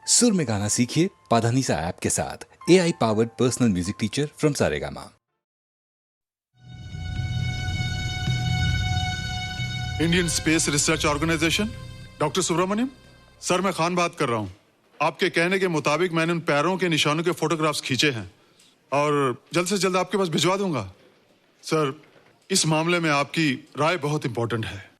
सुर में गाना सीखिए पाधानीसा ऐप के साथ। AI powered personal music teacher from Saregama. Indian space research organisation, doctor Subramaniam sir, मैं खान बात कर रहा हूं। आपके कहने के मुताबिक मैंने उन पैरों के निशानों के फोटोग्राफ्स खींचे हैं और जल्द से जल्द आपके पास भिजवा दूंगा। सर, इस मामले में आपकी राय बहुत इंपॉर्टेंट है।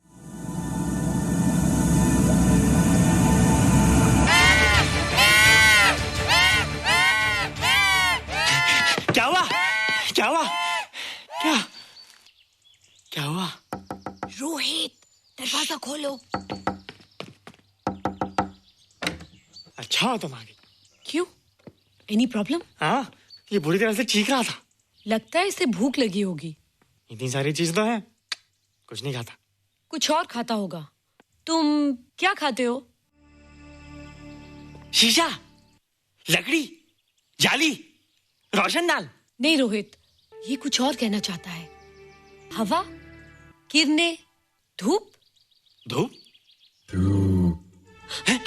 क्या हुआ? क्या हुआ? क्या क्या हुआ? रोहित, दरवाजा खोलो। अच्छा हो तुम आ गई। क्यों? Any problem? हाँ, ये बुरी तरह से चीख रहा था। लगता है इसे भूख लगी होगी। इतनी सारी चीज तो है, कुछ नहीं खाता। कुछ और खाता होगा। तुम क्या खाते हो? शीशा, लकड़ी, जाली, रोशनदान। नहीं रोहित, ये कुछ और कहना चाहता है। हवा, किरणें, धूप। धूप?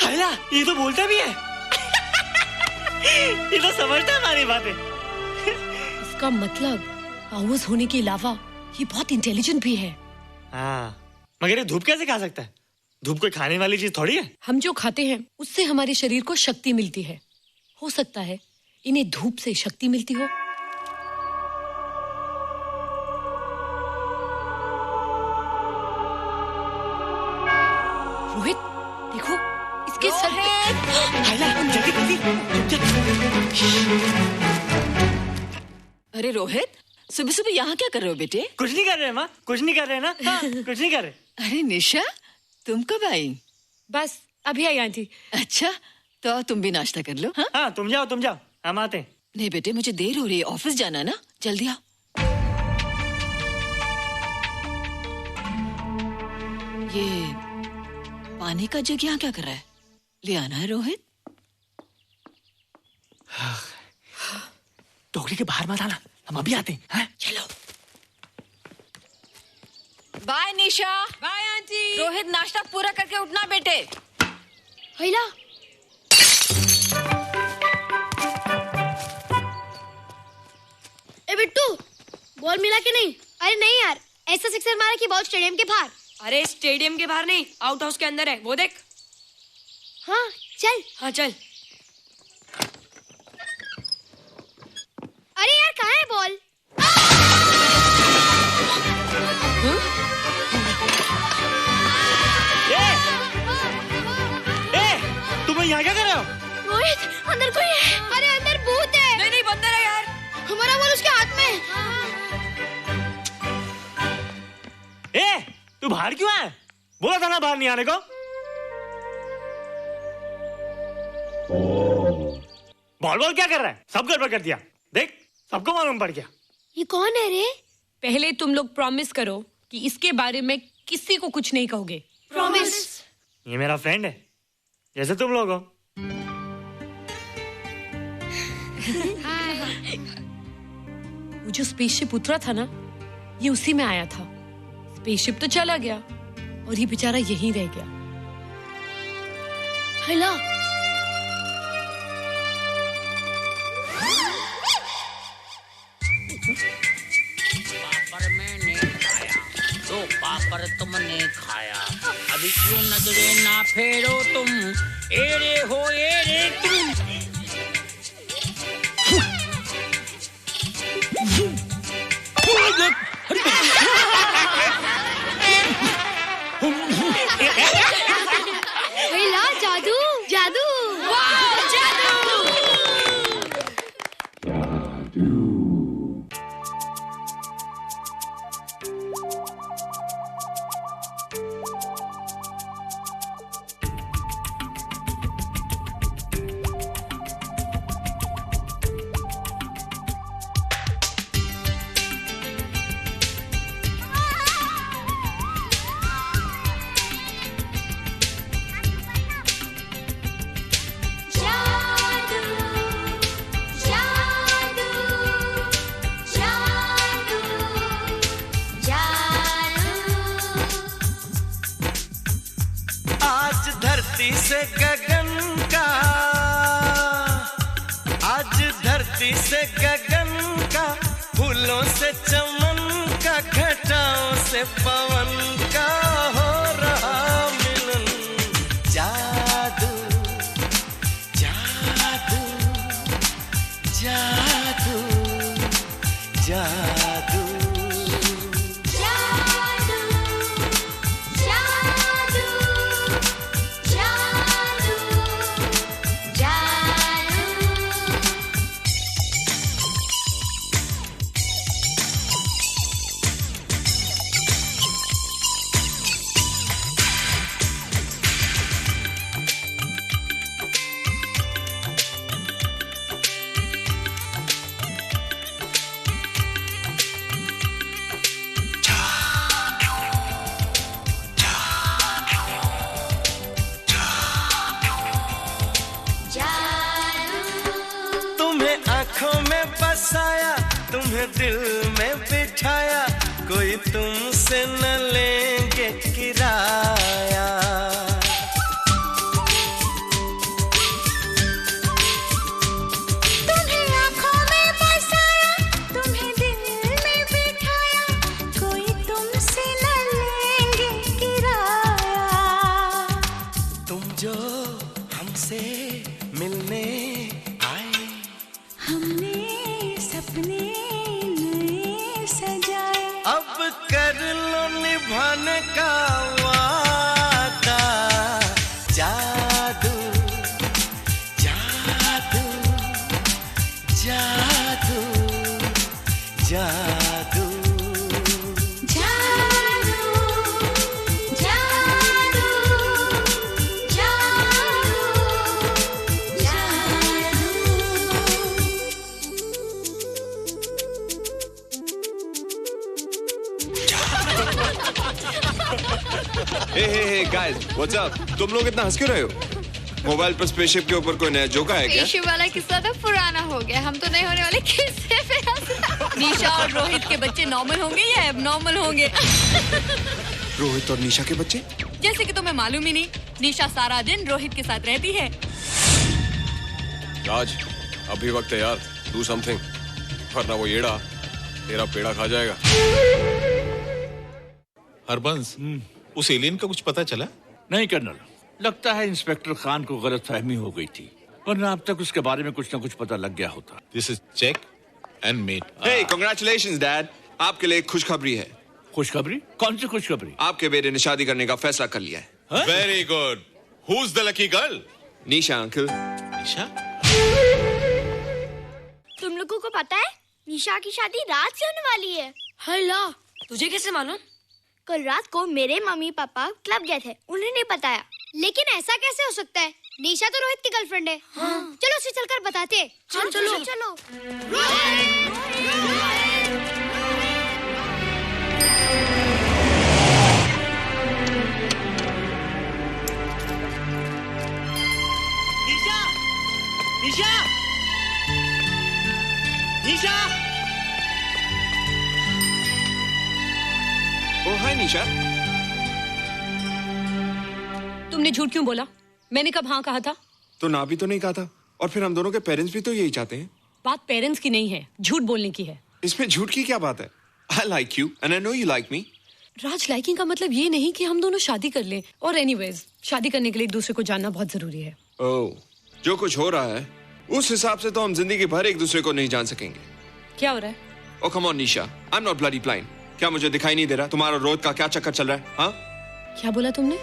हैला, ये तो बोलता भी है। ये तो समझता है हमारी बातें। इसका मतलब पावर्स होने के अलावा ये बहुत इंटेलिजेंट भी है। हाँ, मगर ये धूप कैसे खा सकता है? धूप कोई खाने वाली चीज थोड़ी है। हम जो खाते हैं उससे हमारे शरीर को शक्ति मिलती है। हो सकता है इन्हें धूप से शक्ति मिलती हो। रोहित, देखो इसके सर पे। हैला, जल्दी जल्दी। अरे रोहित, सुबह सुबह यहाँ क्या कर रहे हो बेटे? कुछ नहीं कर रहे माँ, कुछ नहीं कर रहे ना। हाँ, कुछ नहीं कर रहे। अरे निशा, तुम कब आई? बस अभी आई आंटी। अच्छा, तो तुम भी नाश्ता कर लो। हाँ, हाँ, तुम जाओ, हम आते हैं। नहीं बेटे, मुझे देर हो रही है, ऑफिस जाना ना, जल्दी आओ। ये पानी का जग यहाँ क्या कर रहा है? ले आना है रोहित। टोकरी के बाहर मत आना, हम अभी आते हैं। हाँ? चलो। Bye Nisha. Bye aunty. Rohit, नाश्ता पूरा करके उठना बेटे। हैला, ए बिट्टू, बॉल मिला कि नहीं? अरे नहीं यार, ऐसा सिक्सर मारा कि बॉल स्टेडियम के बाहर। अरे स्टेडियम के बाहर नहीं, आउट हाउस के अंदर है, वो देख। हाँ चल। हाँ चल। अरे यार, कहाँ है बॉल? तुम यहाँ क्या कर रहे हो? रोहित, अंदर कोई है। अरे अंदर भूत है। नहीं बंदर है यार। हमारा बॉल उसके हाथ में। तू बाहर क्यों है? बोला था ना बाहर नहीं आने को। बॉल क्या कर रहा है? सब गड़बड़ कर दिया। देख, सबको मालूम पड़ गया। ये कौन है रे? पहले तुम लोग प्रॉमिस करो कि इसके बारे में किसी को कुछ नहीं कहोगे। प्रॉमिस। ये मेरा फ्रेंड है, जैसे तुम लोग हो। वो जो स्पेसशिप उतरा था ना, ये उसी में आया था। स्पेसशिप तो चला गया और ये बेचारा यहीं रह गया। हैला, पापड़ मैंने खाया, दो पापड़ तुमने खाया, अभी क्यों नजरे ना फेरो तुम, एरे हो एरे तुम। हैला, जादू जादू। वाह, जादू। धरती से गगन का, फूलों से चमन का, घटाओं से पवन का हो रहा मिलन। जादू जादू जादू जादू बसाया, तुम्हें दिल में बिठाया, कोई तुमसे न लेंगे किराया। तुम्हें आँखों में बसाया, तुम्हें दिल में बिठाया, कोई तुमसे न लेंगे किराया। तुम जो हमसे मिलने आए, हमने सपने नए सजाए, अब कर लो निभाने का वादा। जादू जादू जादू जादू Hey guys, what's up? तुम लोग इतना हंस क्यों रहे हो? मोबाइल पर स्पेसशिप के ऊपर कोई नया जोक है क्या? स्पेसशिप वाला किस्सा तो पुराना हो गया, हम तो नहीं होने वाले किस्से पे हंसना। निशा और रोहित के बच्चे नॉर्मल होंगे या एबनॉर्मल होंगे? रोहित और निशा के बच्चे? जैसे कि तुम्हें मालूम ही नहीं, निशा सारा दिन रोहित के साथ रहती है। राज, अभी वक्त है यार, do something, वरना वो येड़ा तेरा पेड़ा खा जाएगा। हरबंस, उस एलियन का कुछ पता चला? नहीं कर्नल, लगता है इंस्पेक्टर खान को गलतफहमी हो गई थी, वरना अब तक उसके बारे में कुछ न कुछ पता लग गया होता। This is check and mate. Hey, congratulations dad, आपके लिए एक खुशखबरी है। खुशखबरी? कौन सी खुशखबरी? आपके बेटे ने शादी करने का फैसला कर लिया है। Very good. Who's the lucky girl? Nisha uncle. Nisha? तुम लोगों को पता है निशा की शादी रात से होने वाली है। हल्ला, तुझे कैसे मालूम? कल रात को मेरे मम्मी पापा क्लब गए थे, उन्हें नहीं बताया। लेकिन ऐसा कैसे हो सकता है? निशा तो रोहित की गर्लफ्रेंड है। हाँ। चलो उसे चलकर बताते हैं। चलो चलो चलो। निशा, निशा, निशा। ओ हाय निशा। तुमने झूठ क्यों बोला? मैंने कब हाँ कहा था? तो ना भी तो नहीं कहा था, और फिर हम दोनों के पेरेंट्स भी तो यही चाहते हैं। बात पेरेंट्स की नहीं है, झूठ बोलने की है। इसमें झूठ की क्या बात है? I like you and I know you like me. Raj, liking का मतलब ये नहीं कि हम दोनों शादी कर लें। और एनीवेज, शादी करने के लिए एक दूसरे को जानना बहुत जरूरी है। ओह, जो कुछ हो रहा है उस हिसाब से तो हम जिंदगी भर एक दूसरे को नहीं जान सकेंगे। क्या हो रहा है? Oh come on Nisha, I'm not bloody blind. क्या मुझे दिखाई नहीं दे रहा तुम्हारा रोहित का क्या चक्कर चल रहा है? हाँ? क्या बोला तुमने?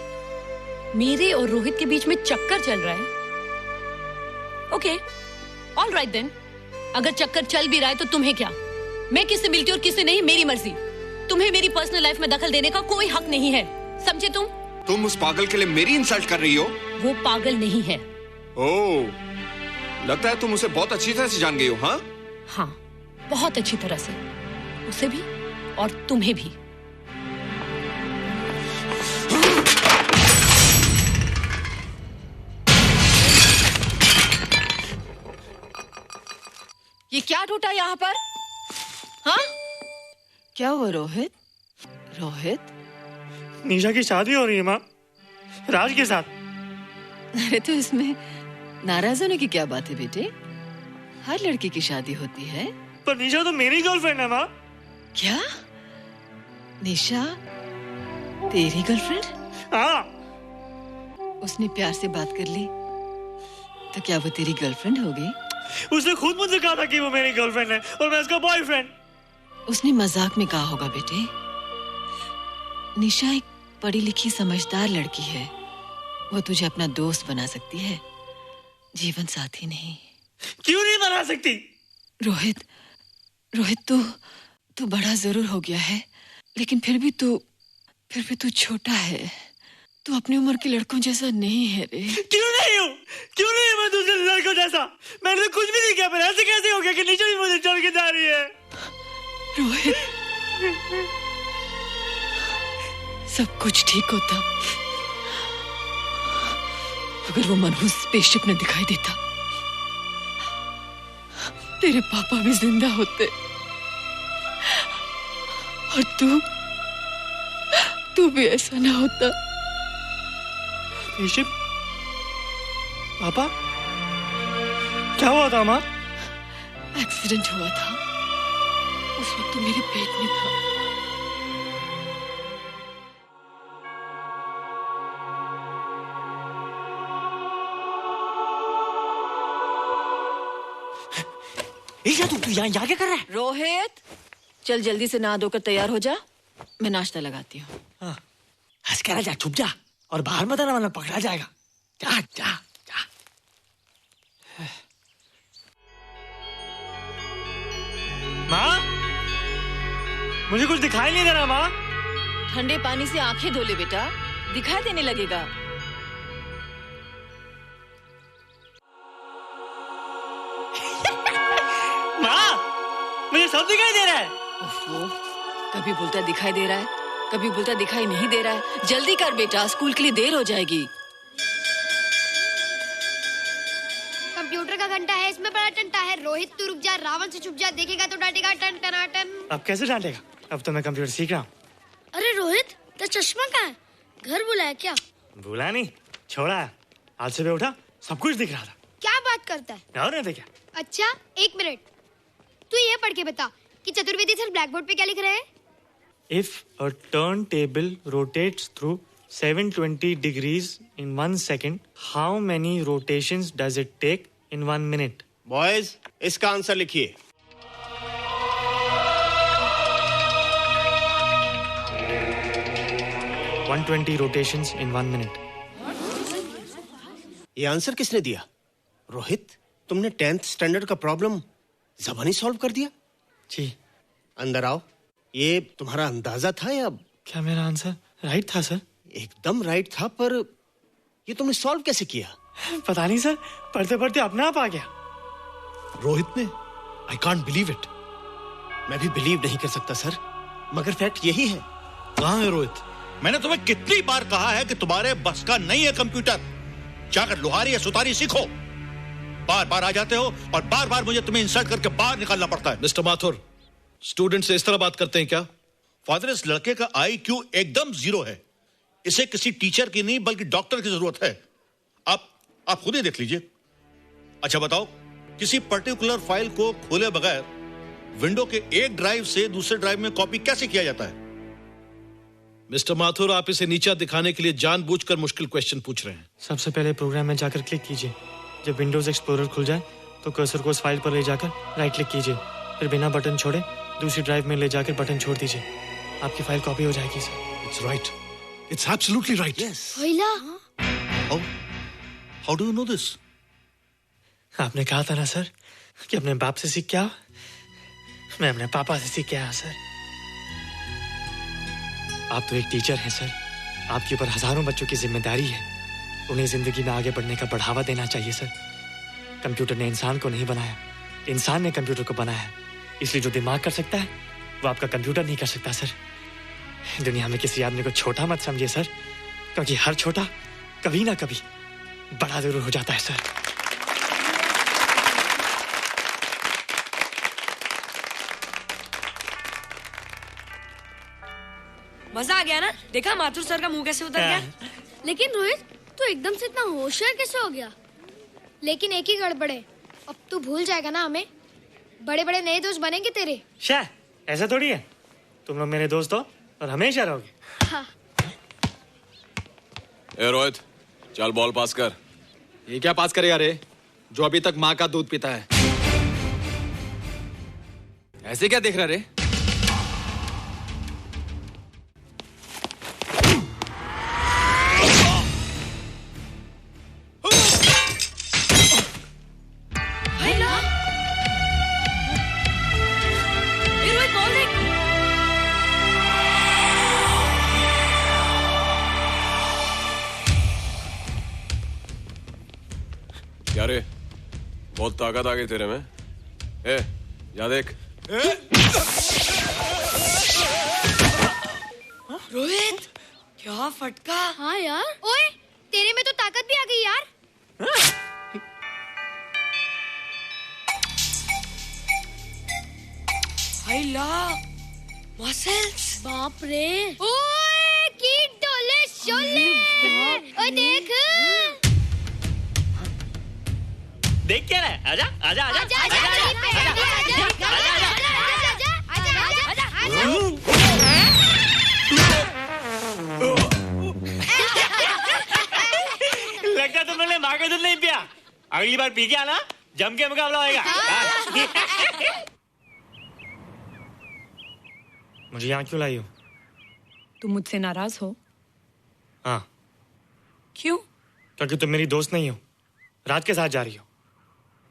मेरे और रोहित के बीच में चक्कर चल रहा है? Okay, all right then. अगर चक्कर चल भी रहा है तो तुम्हें क्या? मैं किससे मिलती हूँ और किससे नहीं, मेरी मर्जी। तुम्हें मेरी पर्सनल लाइफ में दखल देने का कोई हक नहीं है, समझे तुम? तुम उस पागल के लिए मेरी इंसल्ट कर रही हो? वो पागल नहीं है। ओह, लगता है तुम उसे बहुत अच्छी तरह से जान गई हो। हाँ? हाँ, बहुत अच्छी तरह से, उसे भी और तुम्हें भी। ये क्या टूटा यहाँ पर? हाँ? क्या हुआ रोहित? रोहित? निशा की शादी हो रही है माँ, राज के साथ। अरे तो इसमें नाराज होने की क्या बात है बेटे? हर लड़की की शादी होती है। पर निशा तो मेरी गर्लफ्रेंड है माँ। क्या? निशा तेरी गर्लफ्रेंड? हाँ। उसने प्यार से बात कर ली तो क्या वो तेरी गर्लफ्रेंड हो गई? उसने खुद मुझसे कहा था कि वो मेरी गर्लफ्रेंड है और मैं उसका बॉयफ्रेंड। उसने मजाक में कहा होगा बेटे। निशा एक पढ़ी लिखी समझदार लड़की है। वो तुझे अपना दोस्त बना सकती है, जीवन साथी नहीं। क्यों नहीं बना सकती? रोहित, तू बड़ा जरूर हो गया है, लेकिन फिर भी तू छोटा है। तू अपनी उम्र के लड़कों जैसा नहीं है रे। क्यों नहीं हूँ? क्यों नहीं मैं दूसरे लड़कों जैसा? मैंने तो कुछ भी नहीं किया, पर ऐसे कैसे हो गया कि निशा भी मुझे छोड़ के जा रही है? रोहित, सब कुछ ठीक होता अगर वो मनहूस स्पेसशिप न दिखाई देता। तेरे पापा भी जिंदा होते और तू भी ऐसा ना होता। स्पेसशिप? पापा? क्या हुआ था माँ? एक्सीडेंट हुआ था, उस वक्त तो मेरे पेट में था। तू यहाँ क्या कर रहा है? रोहित, चल जल्दी से नहा धोकर तैयार हो जा, मैं नाश्ता लगाती हूँ। हंस कर जा, छुप जा और बाहर मत आना वरना पकड़ा जाएगा। जा जा जा। माँ, मुझे कुछ दिखाई नहीं दे रहा माँ। ठंडे पानी से आंखें धो ले बेटा, दिखाई देने लगेगा। मुझे सब दिखाई दे रहा है। कभी बोलता दिखाई दे रहा है, कभी बोलता दिखाई नहीं दे रहा है। जल्दी कर बेटा, स्कूल के लिए देर हो जाएगी। कंप्यूटर का घंटा है, इसमें बड़ा टंटा है। रोहित तू रुक जा, रावण से छुप जा, देखेगा तो डांटेगा टन टनाटन। अब कैसे डांटेगा? अब तो मैं कंप्यूटर सीख रहा हूँ। अरे रोहित, तेरा चश्मा कहाँ है? घर बुलाया क्या? भूला नहीं, छोड़ा है। आज सुबह उठा, सब कुछ दिख रहा था। क्या बात करता है? और नहीं तो क्या? अच्छा, एक मिनट, तू ये पढ़ के बता कि चतुर्वेदी सर ब्लैक बोर्ड पे क्या लिख रहे हैं? If a turntable rotates through 720 degrees in 1 second, how many rotations does it take in 1 minute? Boys, इसका आंसर लिखिए। — 120 rotations in 1 minute. ये आंसर किसने दिया? रोहित, तुमने 10th स्टैंडर्ड का प्रॉब्लम ज़बानी सॉल्व कर दिया? जी। अंदर आओ। ये तुम्हारा अंदाजा था या? क्या मेरा आंसर राइट था सर? एकदम राइट था, पर ये तुमने सॉल्व कैसे किया? पता नहीं सर, पढ़ते पढ़ते अपने आप आ गया। रोहित ने? I can't believe it. मैं भी बिलीव नहीं कर सकता सर, मगर फैक्ट यही है। कहाँ है रोहित? मैंने तुम्हें कितनी बार कहा है कि तुम्हारे बस का नहीं है कंप्यूटर। जाकर लोहारी या सुतारी सीखो। बार बार आ जाते हो और बार बार मुझे तुम्हें इंसल्ट करके बाहर निकालना पड़ता है। मिस्टर माथुर, स्टूडेंट से इस तरह बात करते हैं क्या? फादर, इस लड़के का IQ एकदम 0 है। इसे किसी टीचर की नहीं बल्कि डॉक्टर की जरूरत है। आप खुद ही देख लीजिए। अच्छा बताओ, किसी पर्टिकुलर फाइल को खोले बगैर विंडो के एक ड्राइव से दूसरे ड्राइव में कॉपी कैसे किया जाता है? मिस्टर माथुर, आप इसे नीचा दिखाने के लिए जानबूझकर मुश्किल क्वेश्चन पूछ रहे हैं। सबसे पहले प्रोग्राम में जाकर क्लिक कीजिए। जब विंडोज एक्सप्लोरर खुल जाए तो कर्सर को उस फाइल पर ले जाकर राइट क्लिक कीजिए, फिर बिना बटन छोड़े दूसरी ड्राइव में ले जाकर बटन छोड़ दीजिए। आपकी फाइल कॉपी हो जाएगी sir. It's right, it's absolutely right. भैया, how do you know this? आपने कहा था ना सर कि अपने बाप से सीख के आओ। मैं अपने पापा से सीख के आया सर। आप तो एक टीचर हैं सर, आपके ऊपर हजारों बच्चों की जिम्मेदारी है। उन्हें जिंदगी में आगे बढ़ने का बढ़ावा देना चाहिए सर। कंप्यूटर ने इंसान को नहीं बनाया, इंसान ने कंप्यूटर को बनाया। इसलिए जो दिमाग कर सकता है वो आपका कंप्यूटर नहीं कर सकता सर। दुनिया में किसी आदमी को छोटा मत समझिए सर, क्योंकि हर छोटा कभी ना कभी बड़ा जरूर हो जाता है सर। मजा आ गया ना? देखा माथुर सर का मुंह कैसे उतर गया? लेकिन रोहित, तू एकदम से इतना होशियार कैसे हो गया? लेकिन एक ही गड़बड़ है, अब तू भूल जाएगा ना हमें। बड़े बड़े नए दोस्त बनेंगे तेरे। शाह, ऐसा थोड़ी है। तुम लोग मेरे दोस्त हो और हमेशा रहोगे। हाँ। ए रोहित, चल बॉल पास कर। ये क्या पास करेगा रे, जो अभी तक माँ का दूध पीता है? ऐसे क्या देख रहा रे? क्या रे, बहुत ताकत आ गई तेरे में। ए, जा देख। रोहित, क्या फटका। हाँ यार। ओए, तेरे में तो ताकत भी आ गई यार। मसल्स। बाप रे। ओए, की डोले शोले। ओए देख। देख क्या रहा है? आजा आजा आजा आजा आजा लगता तुमने माँ का दूध नहीं पिया। अगली बार पी के आना, जम के मुकाबला होएगा। मुझे यहाँ क्यों लाई हो? तुम मुझसे नाराज हो? हाँ। क्यों? क्योंकि तुम मेरी दोस्त नहीं हो, राज के साथ जा रही हो।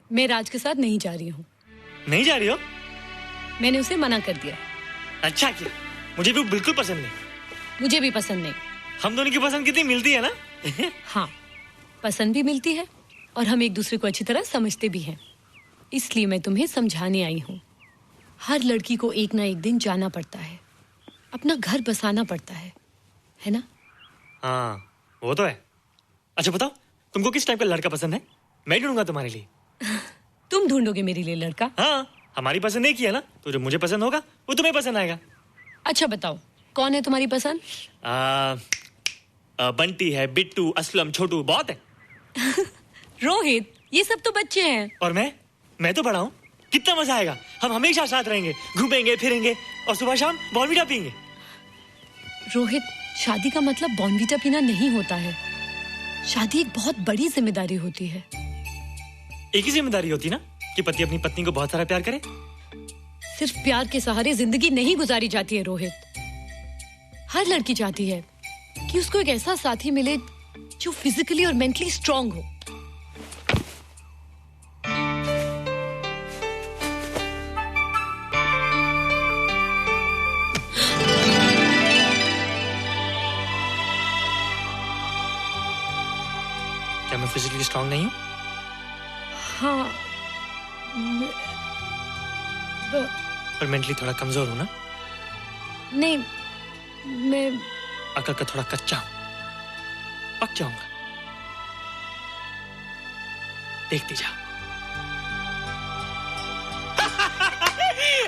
मैं राज के साथ नहीं जा रही हूँ। नहीं जा रही हो? मैंने उसे मना कर दिया। अच्छा किया, मुझे भी बिल्कुल पसंद नहीं। मुझे भी पसंद नहीं। हम दोनों की पसंद कितनी मिलती है ना। हाँ, पसंद भी मिलती है और हम एक दूसरे को अच्छी तरह समझते भी हैं। इसलिए मैं तुम्हें समझाने आई हूँ। हर लड़की को एक ना एक दिन जाना पड़ता है, अपना घर बसाना पड़ता है ना? हाँ, वो तो है। अच्छा बताओ, तुमको किस टाइप का लड़का पसंद है? मैं ढूंढूंगा तुम्हारे लिए। तुम ढूंढोगे मेरे लिए लड़का? हाँ, हमारी पसंद एक ही है ना, तो जो मुझे पसंद होगा वो तुम्हें पसंद आएगा। अच्छा बताओ, कौन है तुम्हारी पसंद? बंटी है, बिट्टू, असलम, छोटू, बहुत है। रोहित, ये सब तो बच्चे हैं। और मैं तो बड़ा हूँ। कितना मजा आएगा, हम हमेशा साथ रहेंगे, घूमेंगे फिरेंगे और सुबह शाम बॉर्नवीटा पीएंगे। रोहित, शादी का मतलब बॉर्नवीटा पीना नहीं होता है। शादी एक बहुत बड़ी जिम्मेदारी होती है। एक ही जिम्मेदारी होती ना कि पति अपनी पत्नी को बहुत सारा प्यार करे। सिर्फ प्यार के सहारे जिंदगी नहीं गुजारी जाती है रोहित। हर लड़की चाहती है कि उसको एक ऐसा साथी मिले जो फिजिकली और मेंटली स्ट्रांग हो। क्या मैं फिजिकली स्ट्रांग नहीं हूँ? हाँ, पर मेंटली थोड़ा कमजोर हूँ ना? नहीं, मैं अकल का थोड़ा कच्चा हूँ, पक जाऊंगा। देखती जा।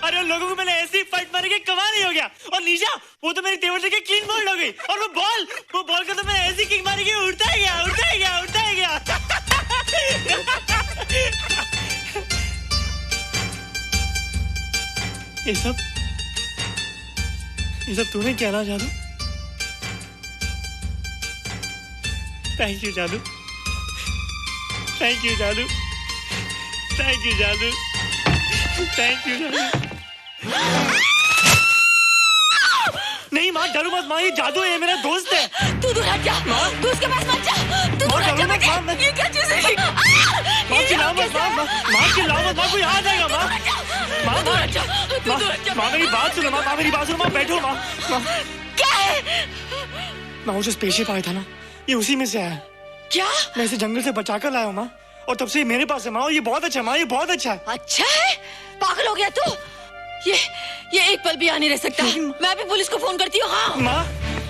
अरे लोगों को मैंने ऐसी फाइट मारी कि कमाल ही हो गया। और निशा, वो तो मेरी टेबल से क्लीन बोल्ड हो गई। और वो बॉल को तो मैंने ऐसी किक मारी कि उड़ता ही गया, उड़ता ही गया, उड़ता ही गया। ये सब तूने कहना जादू? थैंक यू जादू, थैंक यू जादू, थैंक यू जादू, थैंक यू जादू। नहीं माँ, डरो मत माँ, ये जादू है, ये मेरा दोस्त है। तू दूर हट जा, तू उसके पास मत जा, तू दूर हट जा बेटे। ये क्या चीज़ है? माँ चिल्लाओ मत, माँ चिल्लाओ मत, माँ कोई आ जाएगा। माँ मेरी बात सुनो, माँ मेरी बात सुनो, माँ बैठो। माँ क्या है? माँ वो जो स्पेसशिप आया था ना, ये उसी में से आया। क्या? मैं इसे जंगल से बचा कर लाया हूँ माँ, और तब से ये मेरे पास है माँ। और ये बहुत अच्छा है माँ, ये बहुत अच्छा है। अच्छा है? पागल हो गया तू? ये एक पल भी यहाँ नहीं रह सकता। मैं अभी पुलिस को फोन करती हूँ। हाँ माँ,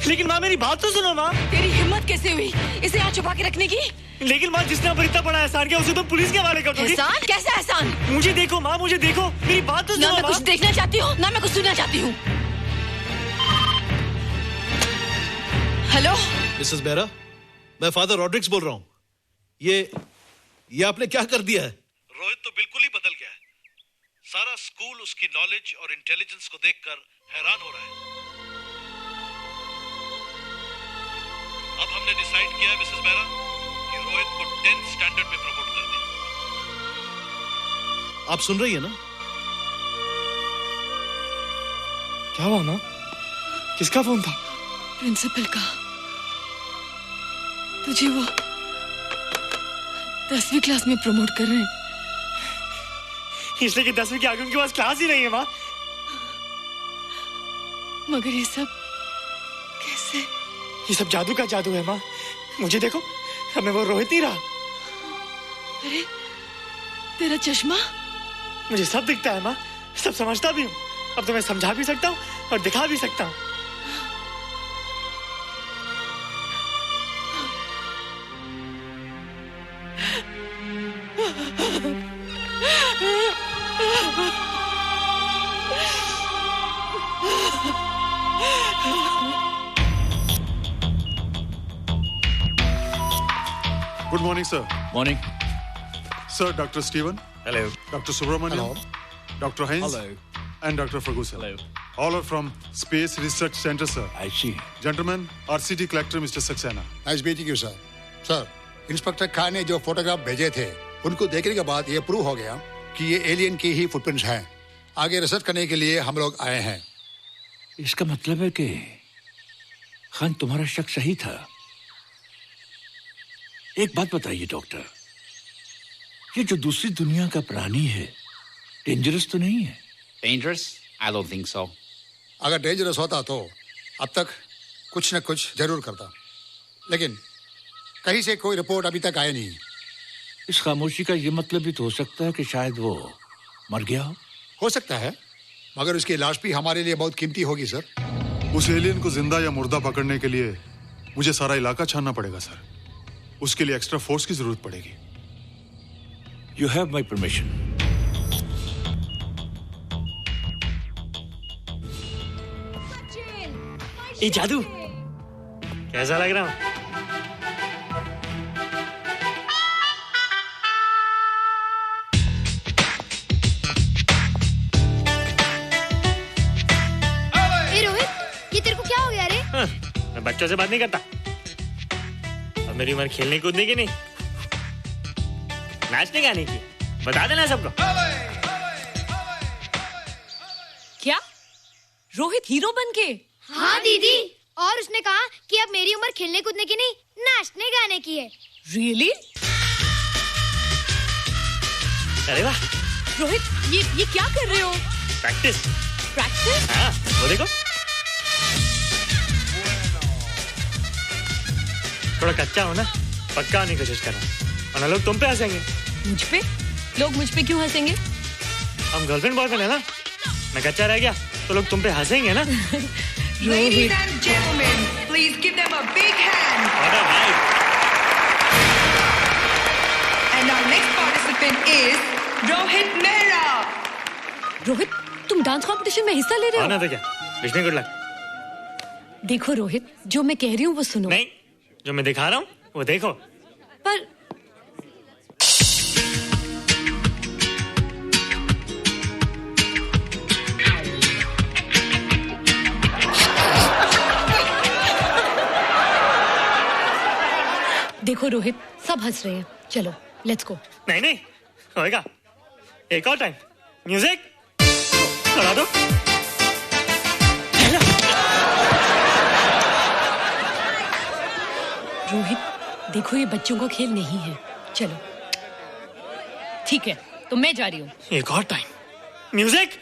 लेकिन माँ मेरी बात तो सुनो माँ। तेरी हिम्मत कैसे हुई इसे यहाँ छुपा के रखने की? लेकिन माँ, जिसने अब इतना बड़ा एहसान किया उसे तो पुलिस के हवाले कर दोगी। एहसान? कैसा एहसान? मुझे देखो माँ, मुझे देखो, मेरी बात तो सुनो। ना मैं कुछ देखना चाहती हूँ, ना मैं कुछ सुनना चाहती हूँ। हेलो मिसेस बेरा, मैं फादर रॉड्रिक्स बोल रहा हूँ। ये आपने क्या कर दिया है? रोहित तो सारा स्कूल उसकी नॉलेज और इंटेलिजेंस को देखकर हैरान हो रहा है। अब हमने डिसाइड किया है मिसेस मेहरा कि रोहित को 10th स्टैंडर्ड में प्रमोट कर दें। आप सुन रही है ना? क्या हुआ माँ? किसका फोन था? प्रिंसिपल का। तुझे वो 10वीं क्लास में प्रमोट कर रहे हैं। इसलिए कि 10वीं के आगे उनके पास क्लास ही नहीं है माँ। मगर ये सब कैसे? ये सब जादू का जादू है माँ। मुझे देखो, अब मैं वो रोहित नहीं रहा। अरे तेरा चश्मा? मुझे सब दिखता है माँ, सब समझता भी हूँ। अब तो मैं समझा भी सकता हूँ और दिखा भी सकता हूँ। Good morning, sir. Morning. Sir, Dr. Steven. Hello. Dr. Subramaniam. Hello. Dr. Heinz. Hello. And Dr. Ferguson. Hello. All are from Space Research Center, sir. I see. Gentlemen, RCT collector Mr. Saxena. Nice meeting you sir. Sir, inspector Khan ने जो photograph भेजे थे उनको देखने के बाद ये prove हो गया कि ये एलियन की ही फुटप्रिंट्स हैं। आगे रिसर्च करने के लिए हम लोग आए हैं। इसका मतलब है कि खान तुम्हारा शक सही था। एक बात बताइए डॉक्टर, ये जो दूसरी दुनिया का प्राणी है डेंजरस तो नहीं है? Dangerous? I don't think so. अगर डेंजरस होता तो अब तक कुछ न कुछ जरूर करता, लेकिन कहीं से कोई रिपोर्ट अभी तक आई नहीं। इस खामोशी का ये मतलब भी तो हो सकता है कि शायद वो मर गया हो सकता है, मगर उसकी लाश भी हमारे लिए बहुत कीमती होगी सर। उस एलियन को जिंदा या मुर्दा पकड़ने के लिए मुझे सारा इलाका छानना पड़ेगा सर। उसके लिए एक्स्ट्रा फोर्स की जरूरत पड़ेगी। You have my permission. ये जादू कैसा लग रहा हूँ? ए रोहित, ये तेरे को क्या हो गया रे? मैं बच्चों से बात नहीं करता। अब मेरी उम्र खेलने कूदने की नहीं, नाचने गाने की। बता देना सबको। क्या रोहित हीरो बन के? हाँ दीदी, और उसने कहा कि अब मेरी उम्र खेलने कूदने की नहीं, नाचने गाने की है। Really? अरे वाह रोहित, ये क्या कर रहे हो? प्रैक्टिस। प्रैक्टिस? हाँ, वो देखो। थोड़ा कच्चा हो ना, पक्का होने की कोशिश कर रहा हूँ, वरना लोग तुम पे हंसेंगे। मुझ पे? लोग मुझ पे क्यों हंसेंगे? हम गर्लफ्रेंड बॉयफ्रेंड है ना, मैं कच्चा रह गया तो लोग तुम पे हंसेंगे ना। Ladies and gentlemen, please give them a big hand. And our next participant is Rohit Mehra. Rohit, तुम डांस कंपटीशन में हिस्सा ले रहे हो? ना तो क्या, विश मी गुड लक। देखो रोहित, जो मैं कह रही हूँ वो सुनो। नहीं, जो मैं दिखा रहा हूँ वो देखो। पर देखो रोहित, सब हंस रहे हैं। चलो लेट्स गो। नहीं नहीं होएगा, एक और टाइम। म्यूजिक चला दो। रोहित देखो, ये बच्चों का खेल नहीं है। चलो ठीक है, तो मैं जा रही हूँ। एक और टाइम। म्यूजिक।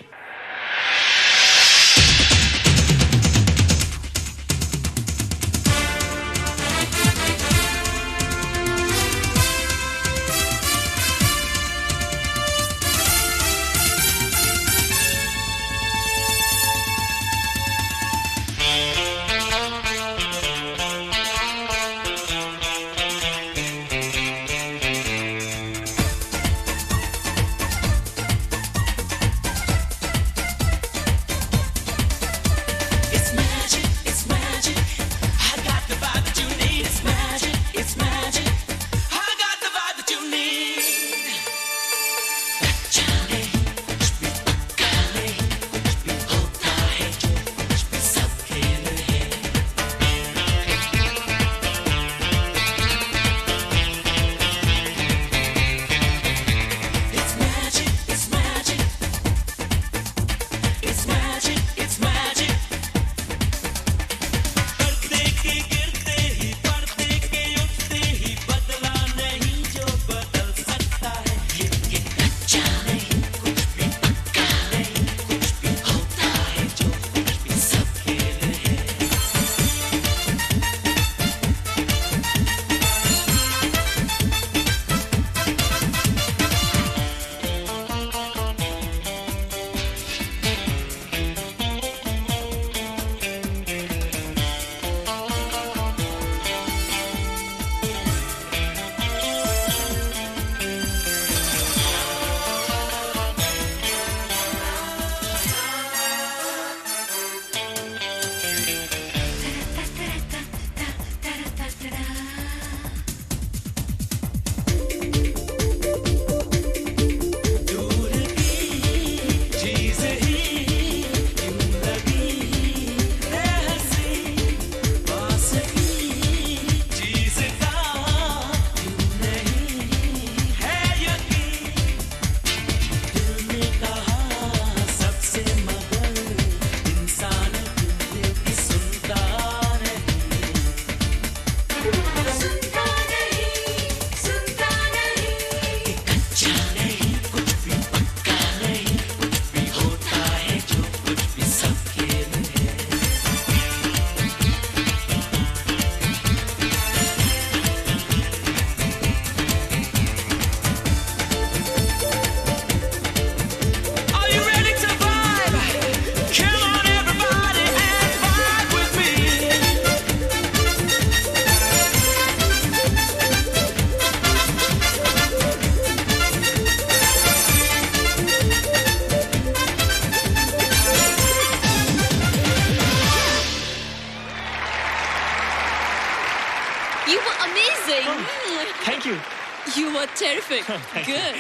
Terrific. Good.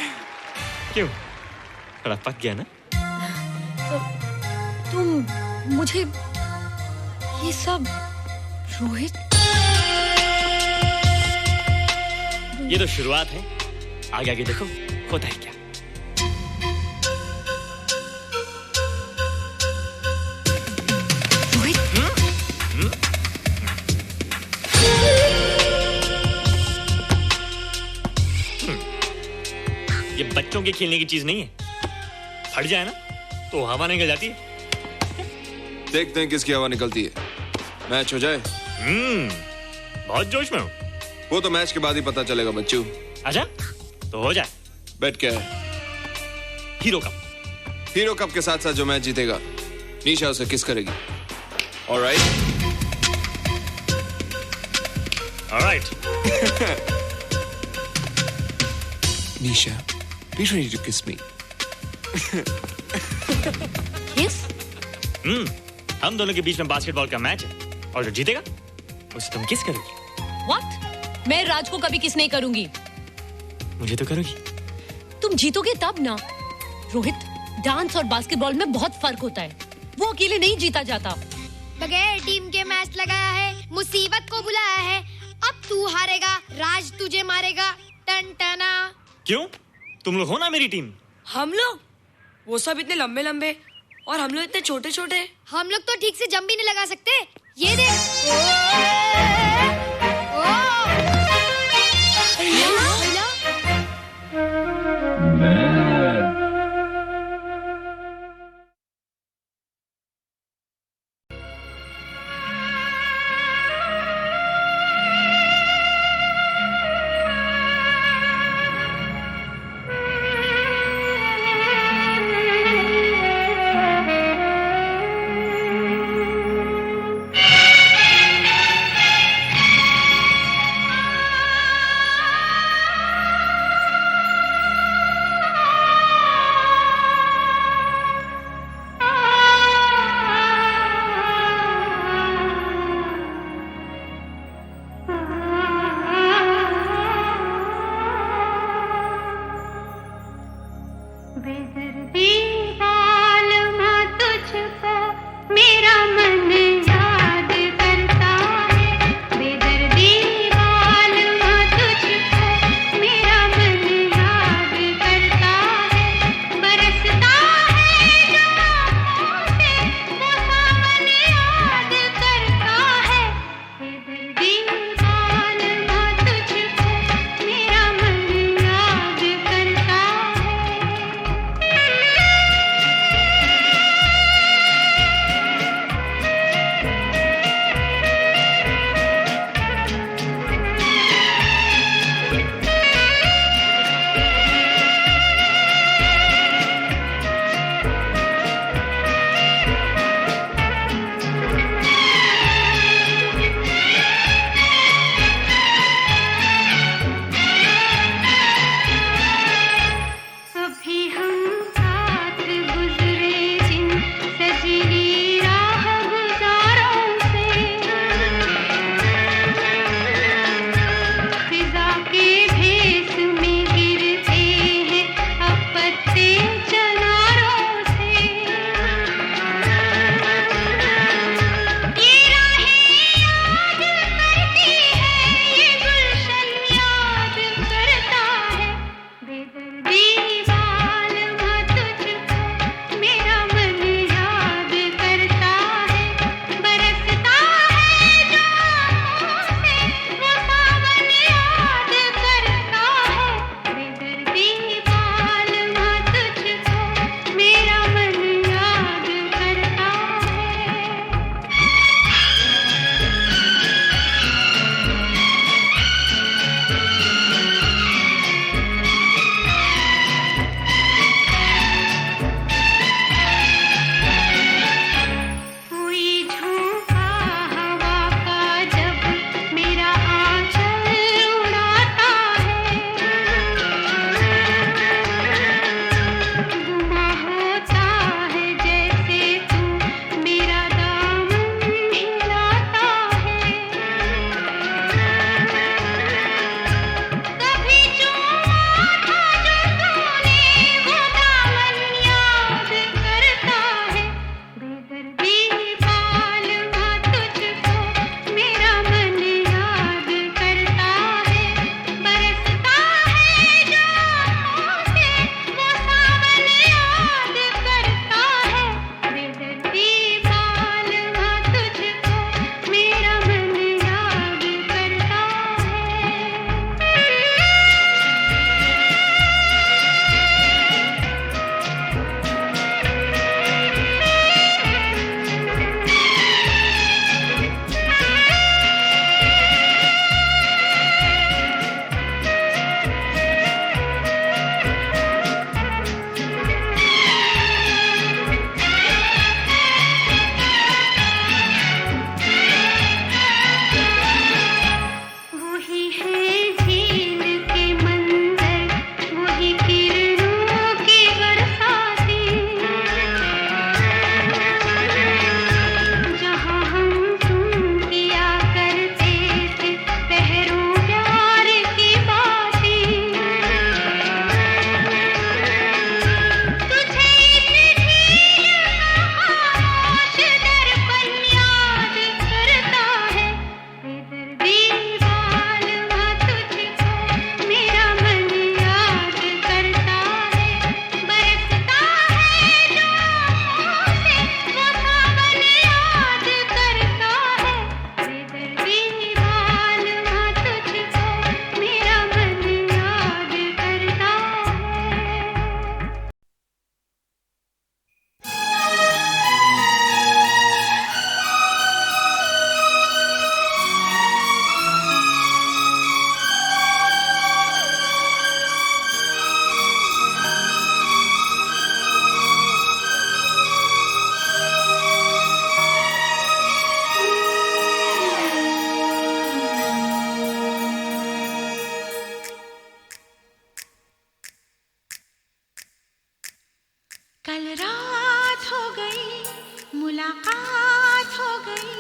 क्यों? थोड़ा पक गया ना? तुम मुझे ये सब रोहित, ये तो शुरुआत है, आगे आगे देखो होता है क्या। ये बच्चों के खेलने की चीज नहीं है, फट जाए ना तो हवा निकल जाती है। देखते हैं किसकी हवा निकलती है। मैच हो जाए। बहुत जोश में हूँ। वो तो मैच के बाद ही पता चलेगा बच्चू। अच्छा तो हो जाए। बेट क्या है? Hero cup. हीरो कप के साथ साथ जो मैच जीतेगा निशा उसे किस करेगी। Alright. Nisha, be ready to kiss me. Kiss? हम दोनों के बीच में बास्केटबॉल का मैच है और जो जीतेगा उसे तुम किस करोगी। What? मैं राज को कभी किस नहीं करूंगी। मुझे तो करोगी। तुम जीतोगे तब ना। रोहित, डांस और बास्केटबॉल में बहुत फर्क होता है, वो अकेले नहीं जीता जाता। बगैर टीम के मैच लगाया है, मुसीबत को बुलाया है। अब तू हारेगा, राज तुझे मारेगा। टन टना। क्यों? तुम लोग हो ना मेरी टीम। हम लोग? वो सब इतने लंबे लंबे और हम लोग इतने छोटे छोटे। हम लोग तो ठीक से जंप भी नहीं लगा सकते। ये देख। कल रात हो गई, मुलाकात हो गई।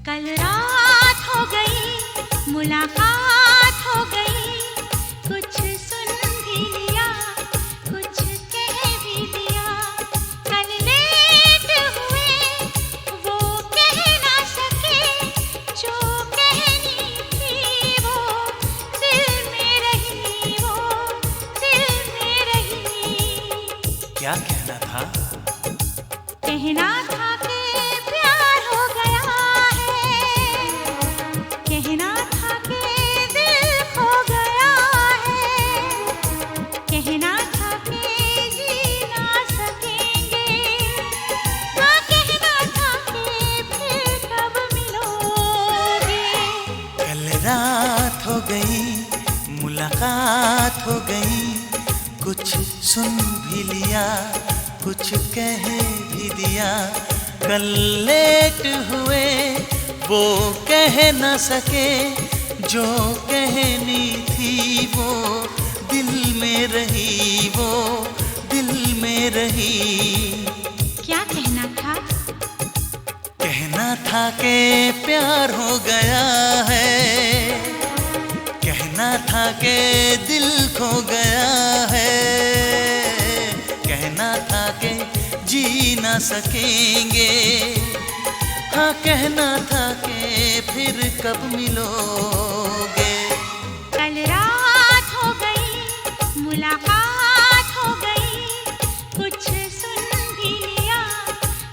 कल रात हो गई, मुलाकात हो गई। कुछ सुन भी लिया, कुछ कह भी दिया। कल लेट हुए, वो कह ना सके जो कहनी थी। वो दिल में रही, वो दिल में रही। क्या कहना था? कहना था कि प्यार हो गया है। कहना था कि दिल खो गया है। कहना था कि जी ना सकेंगे। हाँ, कहना था कि फिर कब मिलोगे। कल रात हो गई, मुलाकात हो गई। कुछ सुन भी लिया, कुछ कह भी दिया। कल लेट हुए, वो कह न सके जो कहनी थी। वो दिल में रही, वो दिल में रही। क्या कहना था? कहना था कि प्यार हो गया है। कहना था कि दिल खो गया है। कहना था कि जी ना सकेंगे। हाँ, कहना था कि फिर कब मिलोगे। कल रात हो गई, मुलाकात हो गई। कुछ सुन भी लिया,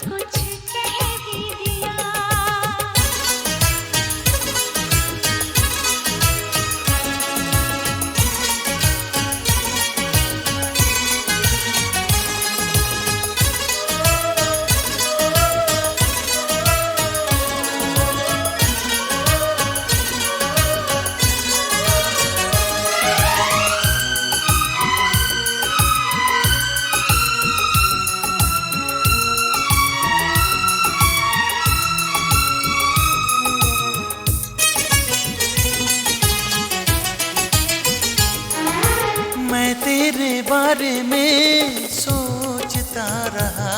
कुछ कह भी दिया। मैं तेरे बारे में सोचता रहा।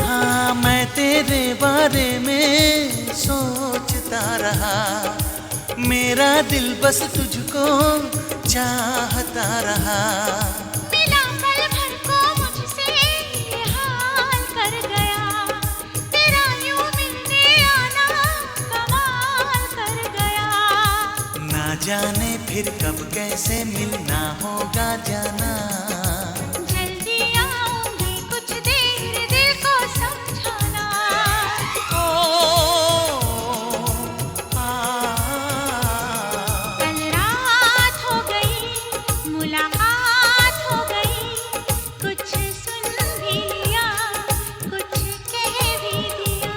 हाँ, मैं तेरे बारे में सोचता रहा। मेरा दिल बस तुझको चाहता रहा। मिला पल भर को मुझसे ये हाल कर गया। तेरा यूं मिलने आना कमाल कर गया। ना जाने फिर कब कैसे मिलना होगा जाना। जल्दी आऊंगी, कुछ देर दिल को समझाना। कल रात हो गई, मुलाकात हो गई। कुछ सुन भी लिया, कुछ कह भी दिया।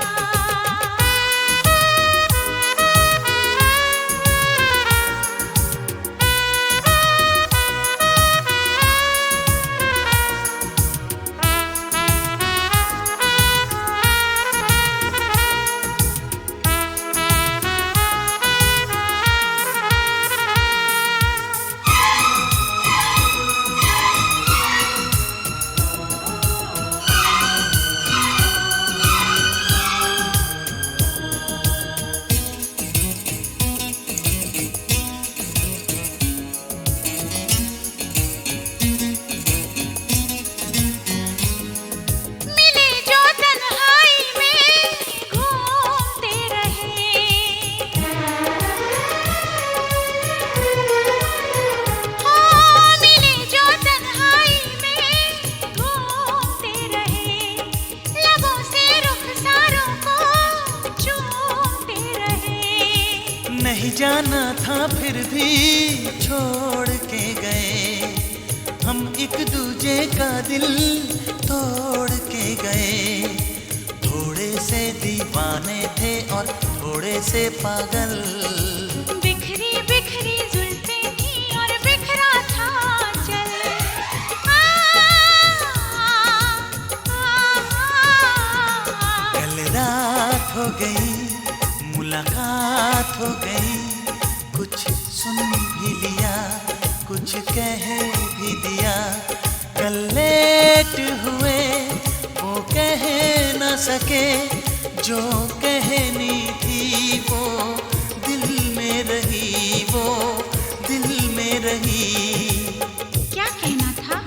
मिले जो तन्हाई में घूमते रहे। हाँ, मिले जो तन्हाई में घूमते रहे। लबों से रुखसारों को चूमते रहे। नहीं जाना था फिर भी छोड़ के गए। हम एक दूजे का दिल तोड़ के गए। थोड़े से दीवाने थे और थोड़े से पागल। बिखरी बिखरी जुल्फें थी और बिखरा था चल। कल रात हो गई, मुलाकात हो गई, कुछ सुन भी लिया, कुछ कह भी दिया। कल लेट हुए वो कह न सके, जो कहनी थी वो दिल में रही, वो दिल में रही। क्या कहना था?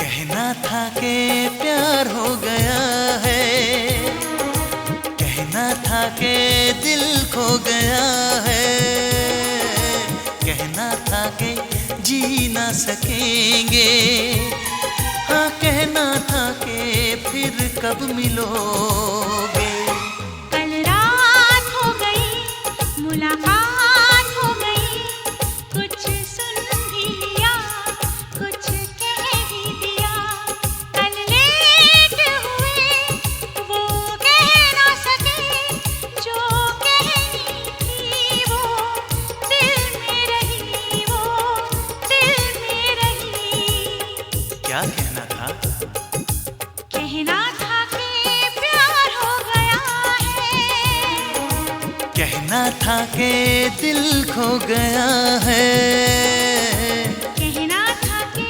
कहना था कि प्यार हो गया है, कहना था कि दिल खो गया है, कहना था कि जी ना सकेंगे, हाँ कहना था कि फिर कब मिलोगे। कल रात हो गई, मुलाकात हो गई, कुछ सुन भी लिया, कुछ कह भी दिया। कल लेट हुए वो कह ना सके, जो कहनी थी वो दिल में रही, वो दिल में रही। क्या कहना था? कहना था कि प्यार हो गया है, कहना था कि दिल खो गया है, कहना था कि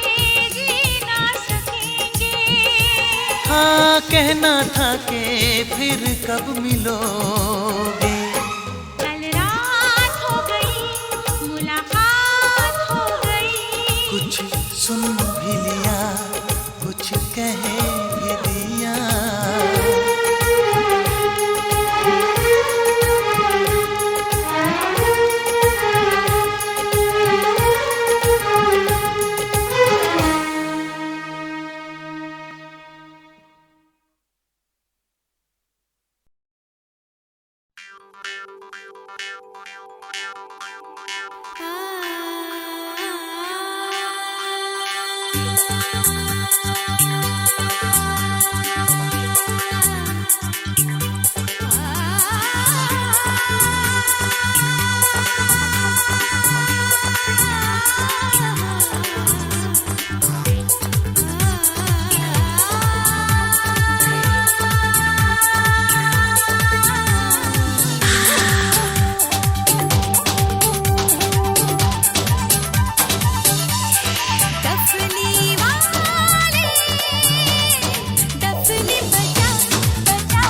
जी ना सकेंगे। हाँ कहना था कि फिर कब मिलोगे। कल रात हो गई, मुलाकात हो गई, कुछ सुन भी लिया, कुछ कह भी दिया। दफनी वाले, दफनी बजा बजा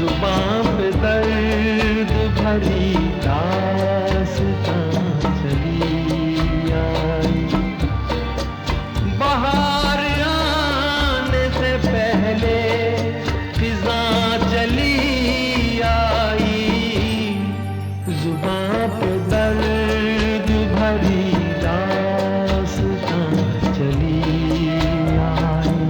जुबां पे दर्द भरी दास्तां चली आई। बाहर आने से पहले फिजां चली आई। जुबां पे दर्द भरी दास्तां चली आई।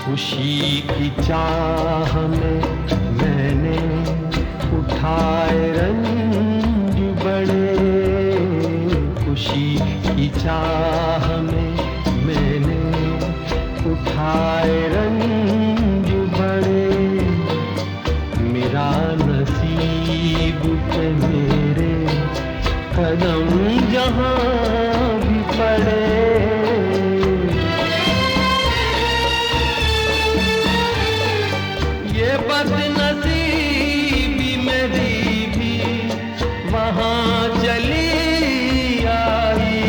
खुशी की चाह में मैंने उठाए रंज बड़े। खुशी की चाह में मैंने उठाए रंज बड़े। मेरा नसीब पे मेरे कदम जहाँ भी पड़े। ये बदनसीबी मेरी भी वहाँ चली आई।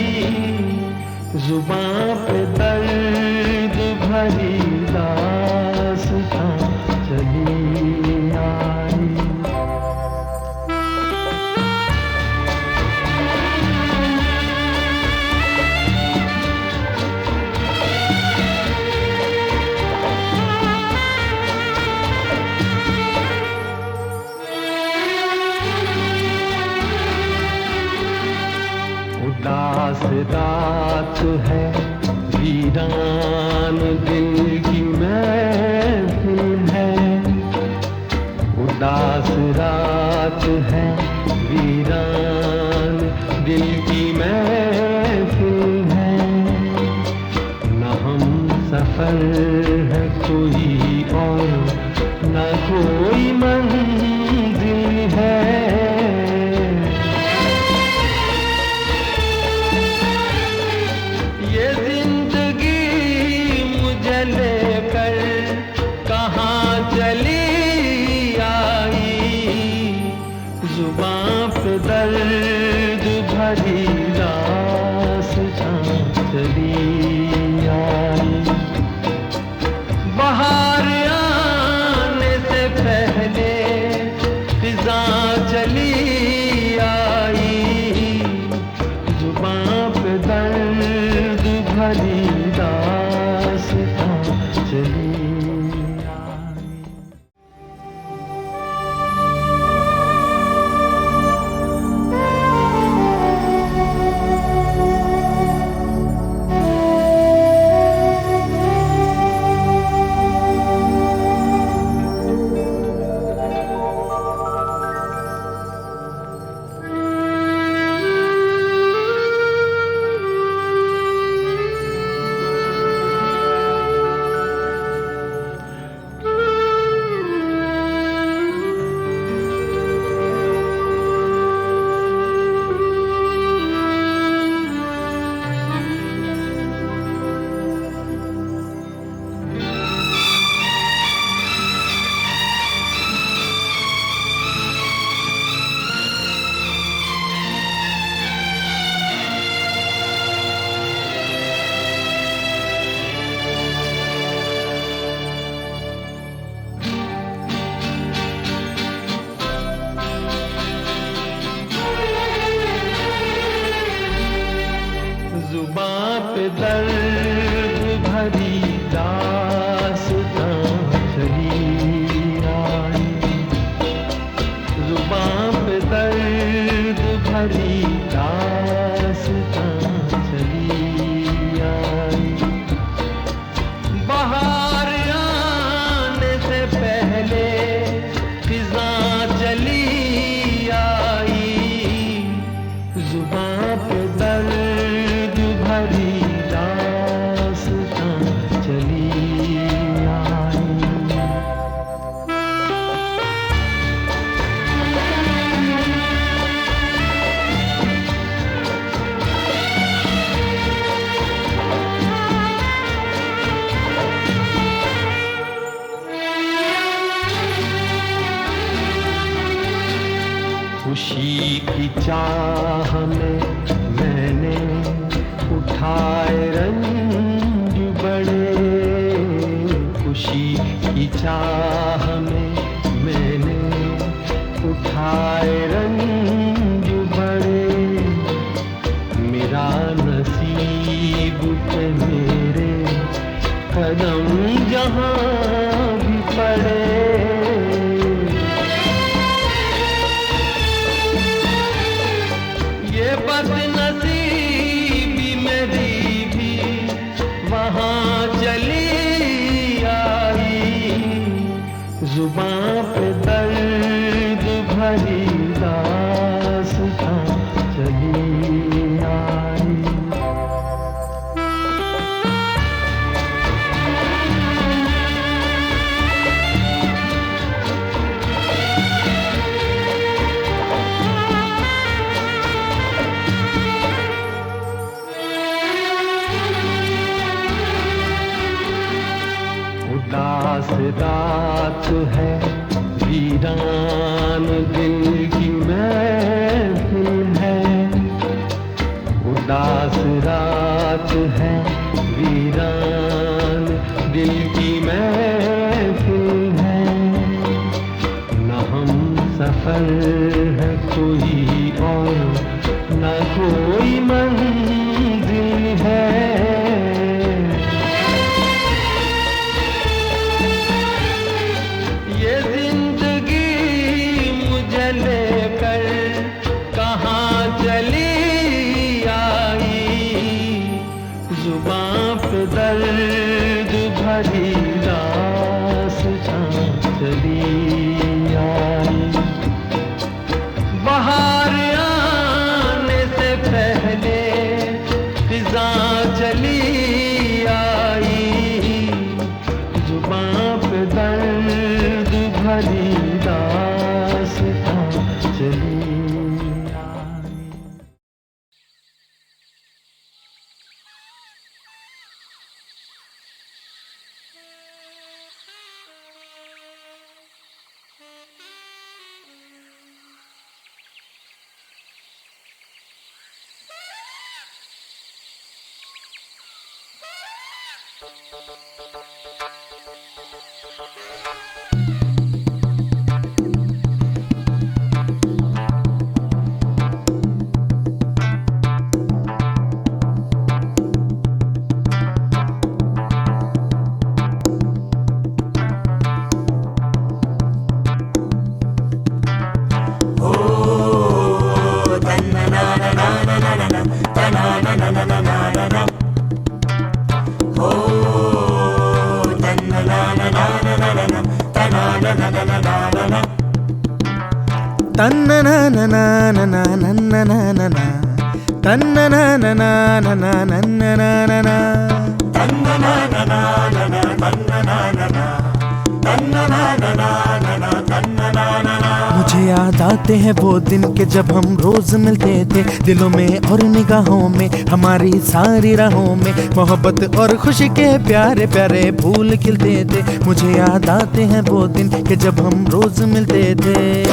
जुबां पे दर्द भरी दास्तां चली आई। उदास रात है वीरान दिल की महफिल है। उदास रात है वीरान दिल की महफिल है। न हम सफर है कोई और न कोई मंजिल है। ये जिंदगी मुझे लेकर कहाँ चली आई। जुबां पे दर्द भरी दास्तां चली आई। बाहर आने से पहले फिजां चली चाह में मैंने उठाए रंग बड़े, खुशी की चाह में मैंने उठाए रंग बड़े, मेरा नसीब पे मेरे कदम जहाँ भी पड़े। ये बदनसीबी मेरी भी वहाँ चली आई, जुबां पे दर्द भरी दास्तां चली आई। उदास रात है, वीरान दिल की महफिल है, उदास रात है, वीरान दिल की महफिल है, न हम सफर है कोई और न कोई मंजिल है। ये जिंदगी मुझे लेकर कहाँ चली आई, जुबां पे दर्द भरी दास्तां चली आई। बाहर आने से पहले फिजां चली आई, जुबां पे दर्द भरी दास्तां चली। मुझे याद आते हैं वो दिन के जब हम रोज मिलते थे, दिलों में और निगाहों में हमारी सारी राहों में मोहब्बत और खुशी के प्यारे प्यारे फूल खिलते थे। मुझे याद आते हैं वो दिन के जब हम रोज मिलते थे।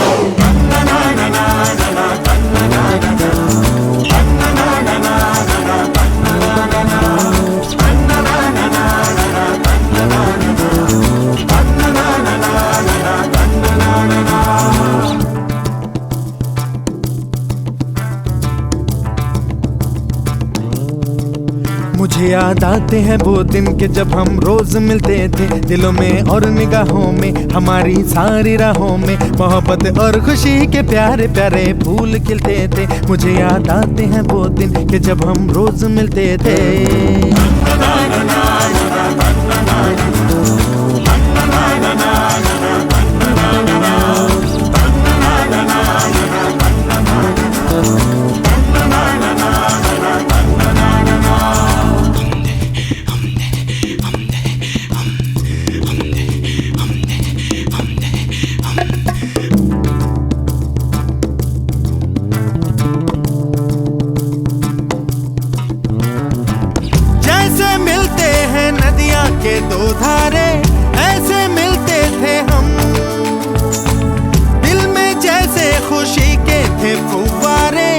मुझे याद आते हैं वो दिन के जब हम रोज मिलते थे, दिलों में और निगाहों में हमारी सारी राहों में मोहब्बत और खुशी के प्यारे प्यारे फूल खिलते थे। मुझे याद आते हैं वो दिन के जब हम रोज मिलते थे। के दो धारे ऐसे मिलते थे हम, दिल में जैसे खुशी के थे फुव्वारे,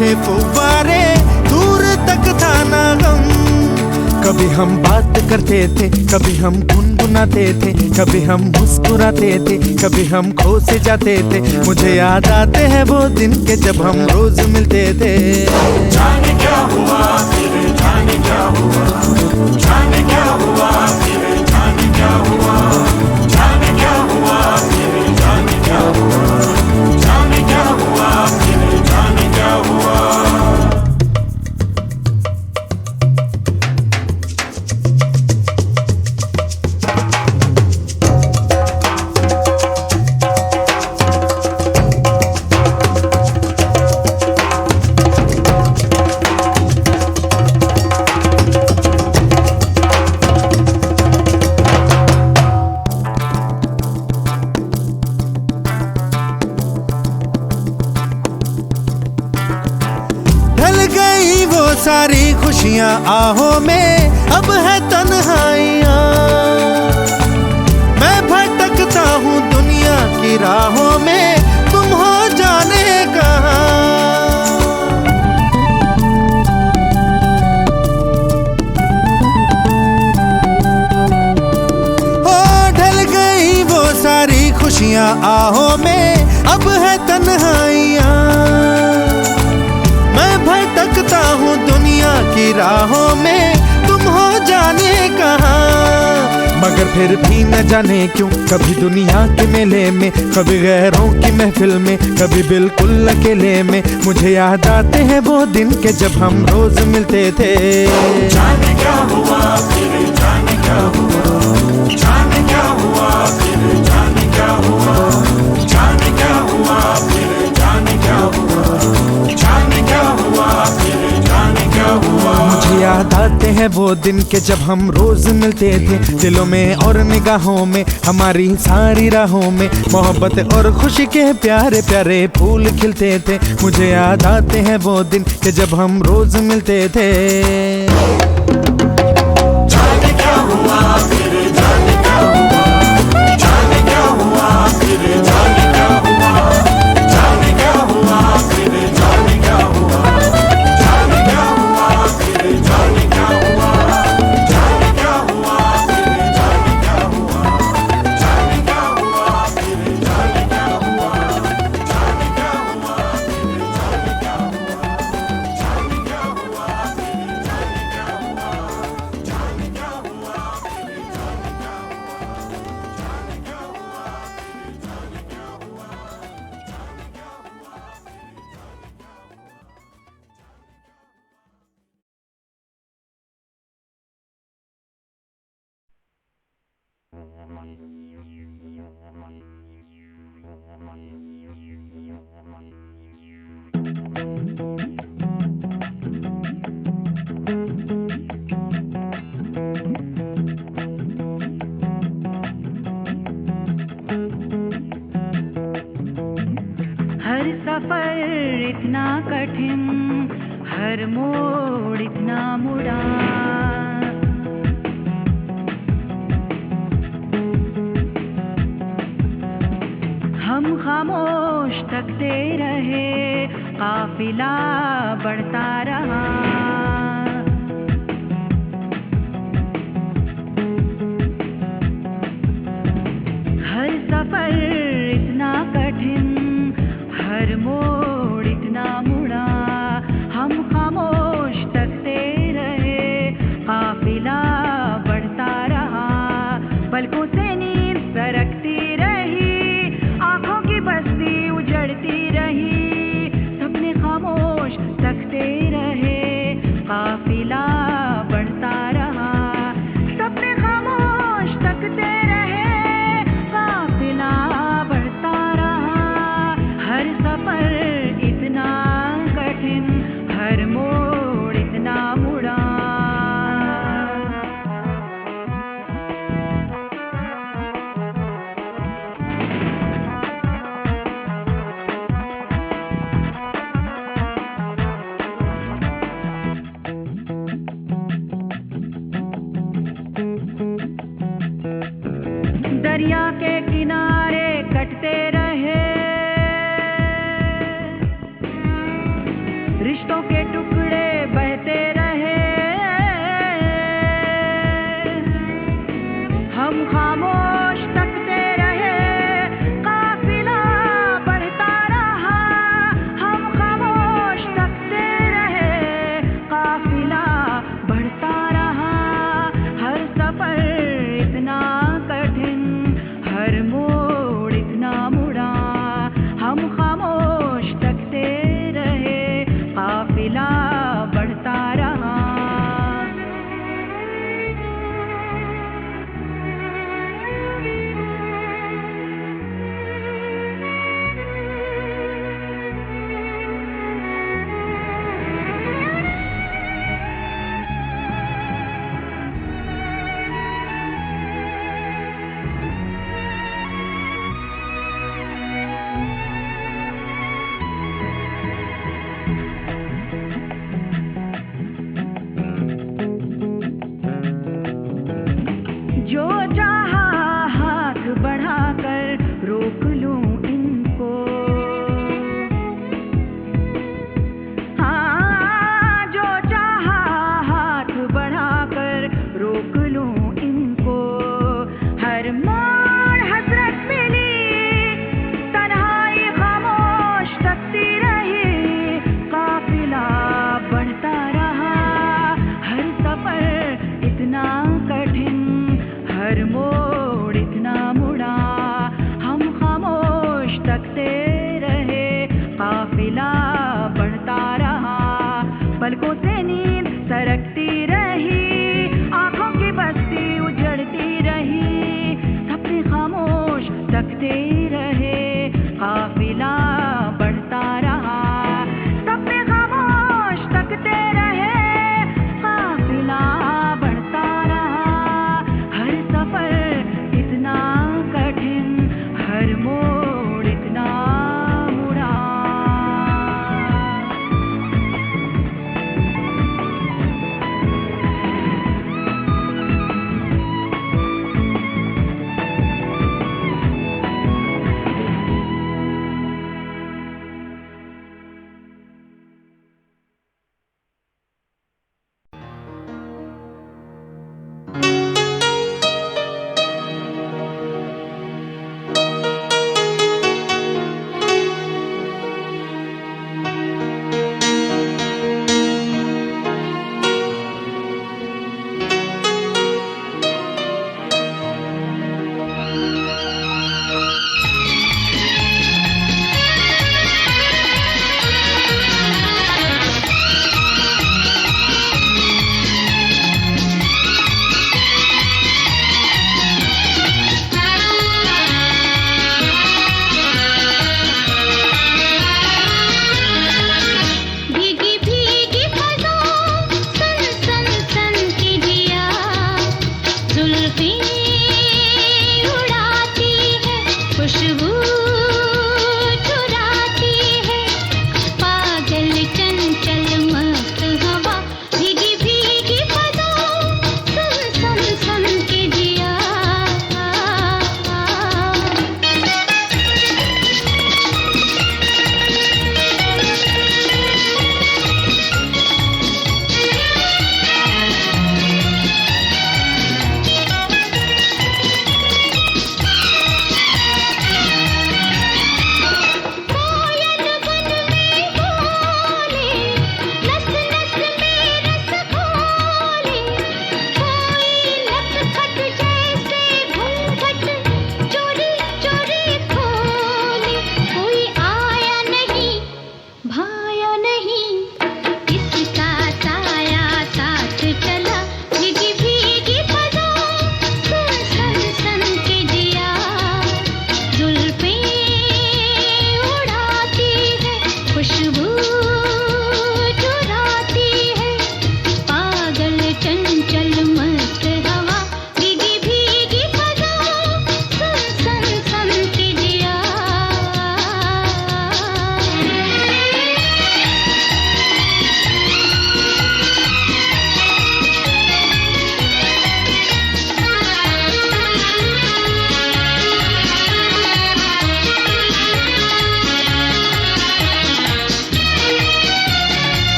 थे फुव्वारे, दूर तक था ना गम। कभी हम बात करते थे, कभी हम गुनगुनाते थे, कभी हम मुस्कुराते थे, कभी हम खो से जाते थे। मुझे याद आते हैं वो दिन के जब हम रोज मिलते थे। जाने क्या हुआ फिर, जाने क्या हुआ, जाने क्या हुआ फिर, जाने क्या हुआ, जाने क्या हुआ फिर, जाने क्या हुआ, जाने क्या हुआ फिर, जाने क्या हुआ। सारी खुशियां आहों में, अब है तन्हाइयां। मैं भटकता हूँ दुनिया की राहों में, तुम हो जाने कहाँ। हो ढल गई वो सारी खुशियां आहों में, अब है तन्हाइयां। मैं भटकता हूँ दुनिया की राहों में, तुम हो जाने कहाँ। मगर फिर भी न जाने क्यों, कभी दुनिया के मेले में, कभी गैरों की महफिल में, कभी बिल्कुल अकेले में, मुझे याद आते हैं वो दिन के जब हम रोज मिलते थे। जाने क्या हुआ फिर, जाने क्या हुआ, जाने क्या हुआ फिर, जाने क्या हुआ, जाने क्या हुआ फिर, जाने क्या हुआ, जाने क्या हुआ फिर, जाने क्या हुआ। मुझे याद आते हैं वो दिन के जब हम रोज मिलते थे। दिलों में और निगाहों में, हमारी सारी राहों में, मोहब्बत और खुशी के प्यारे प्यारे फूल खिलते थे। मुझे याद आते हैं वो दिन के जब हम रोज मिलते थे। जाने क्या हुआ फिर, जाने क्या हुआ, जाने क्या हुआ फिर, जाने क्या हुआ, जाने क्या हुआ फिर, जाने क्या हुआ, जाने क्या हुआ फिर, जाने क्या हुआ, जाने क्या हुआ फिर, जाने क्या हुआ, जाने क्या हुआ फिर, जाने क्या हुआ, जाने क्या हुआ फिर, जाने क्या हुआ, जाने क्या हुआ फिर, जाने क्या हुआ, जाने क्या हुआ फिर, जाने क्या हर सफर इतना कठिन, हर मोड़ इतना मुड़ा, हम खामोश तकते रहे, काफिला बढ़ता रहा। हर सफर इतना कठिन, हर मोड़ इतना मुड़ा, हम खामोश तकते रहे, काफिला बढ़ता रहा। पलकों से नींद सरकती रही, आंखों की बस्ती उजड़ती रही, सपने खामोश तकते रहे।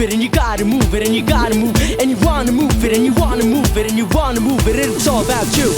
it, and you gotta move it, and you gotta move it, and you wanna move it, and you wanna move it, and you wanna move it, and it's all about you.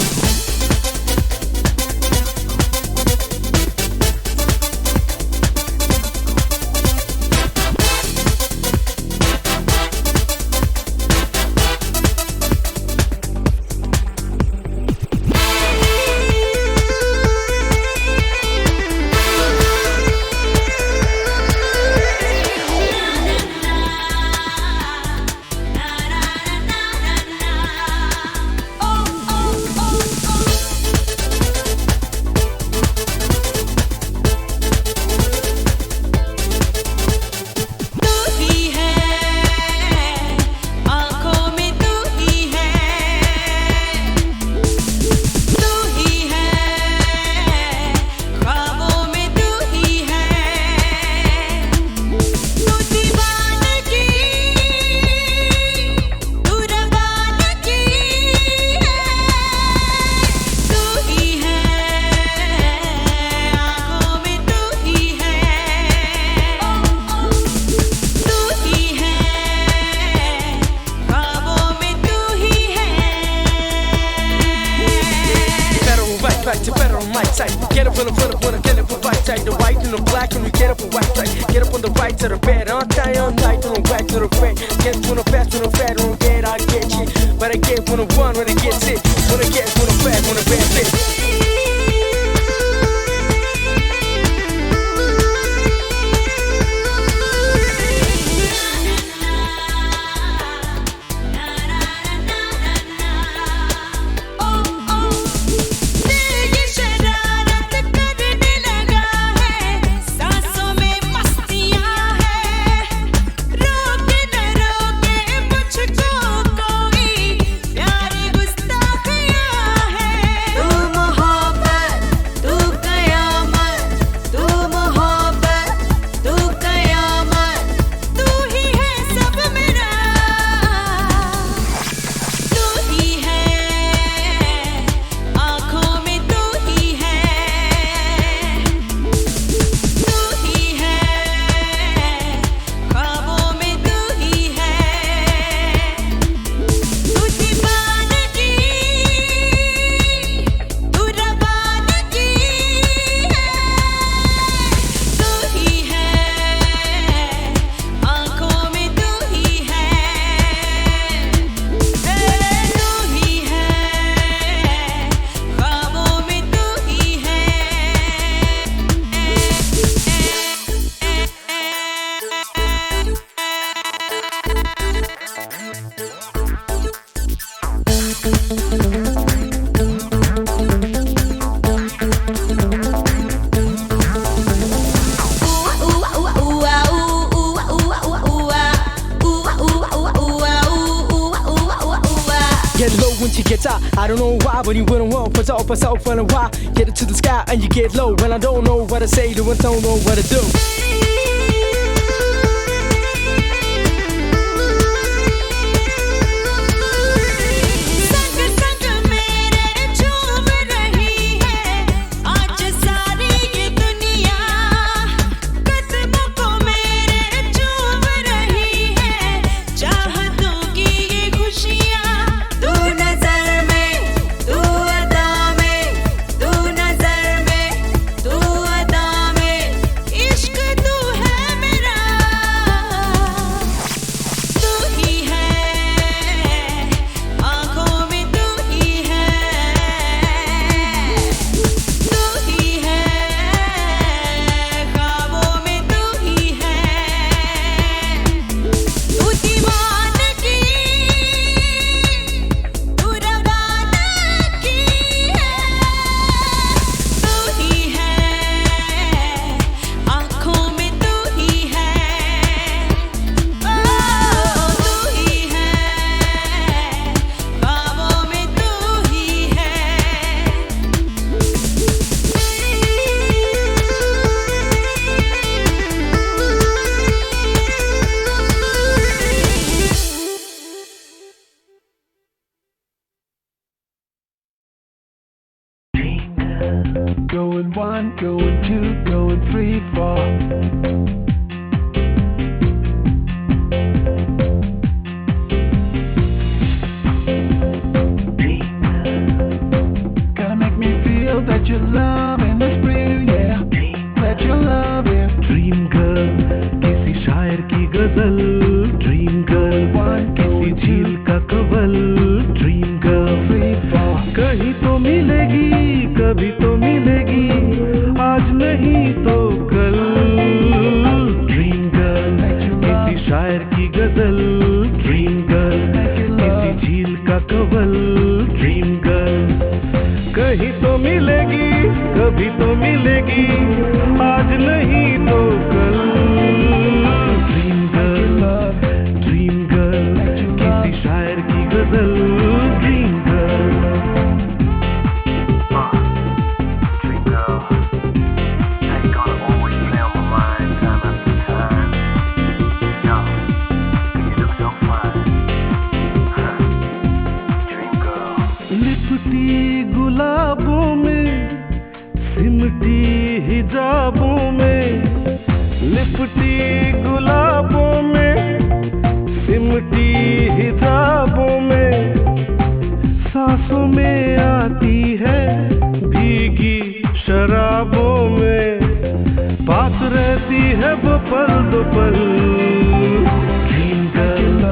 I don't know why, but you wouldn't want for so for a while. Get it to the sky and you get low. When I don't know what to say to it, don't know what to do. Going 1, going 2, going 3, 4. Kawal dream girl कहीं तो मिलेगी कभी तो मिलेगी आज नहीं तो कल ड्रीम गर्ल किसी शायर की गजल ड्रीम गर्ल किसी झील का कवल ड्रीम गर्ल कहीं तो मिलेगी कभी तो मिलेगी आज नहीं तो कल ड्रीम गर्ल किसी शायर की गजल ड्रीम गर्ल लिपटी गुलाबों में सिमटी हिजाबों में लिपटी गुलाबों में सिमटी हिजाबों में सांसों में आती है भीगी शराबों में पास रहती है वो पल दो पल ड्रीम गर्ल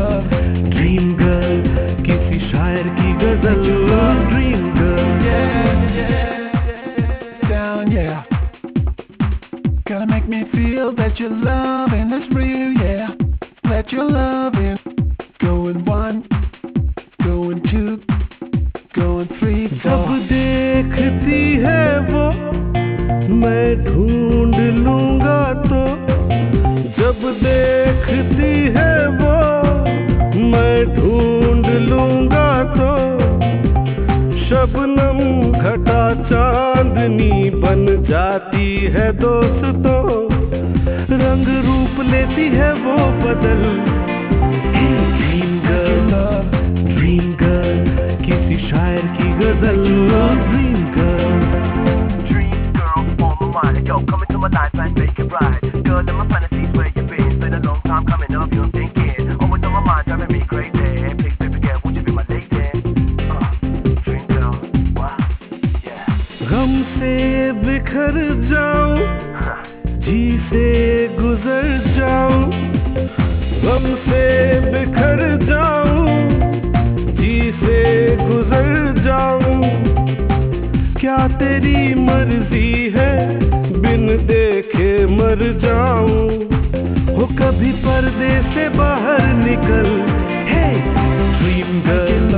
किसी शायर की गजल dream yeah. Gotta make me feel that your loving is real, yeah. Let your loving go in 1, go in 2, go in 3, 4. जब देखती है वो मैं ढूंढ लूंगा तो जब देखती है वो मैं ढूंढ लूंगा तो शबनम घटा चांदनी बन जाती है दोस्तों रंग रूप लेती है वो बदल ड्रीम गर्ल किसी शायर की गजल dream girl on my mind, yo, come into my life and make it right. Girl, in my fantasies where you been, been a long time coming up, you're thinking, always on my mind, driving me crazy. Please, baby girl, would you be my lady? Dream girl, wow, yeah. गम से बिखर जाऊं, जी से गुजर जाऊं, गम से बिखर जाऊं, जी से गुजर जाऊं, क्या तेरी मर्जी है बिन देखे मर जाऊं हो कभी पर्दे से बाहर निकल हे ड्रीम गर्ल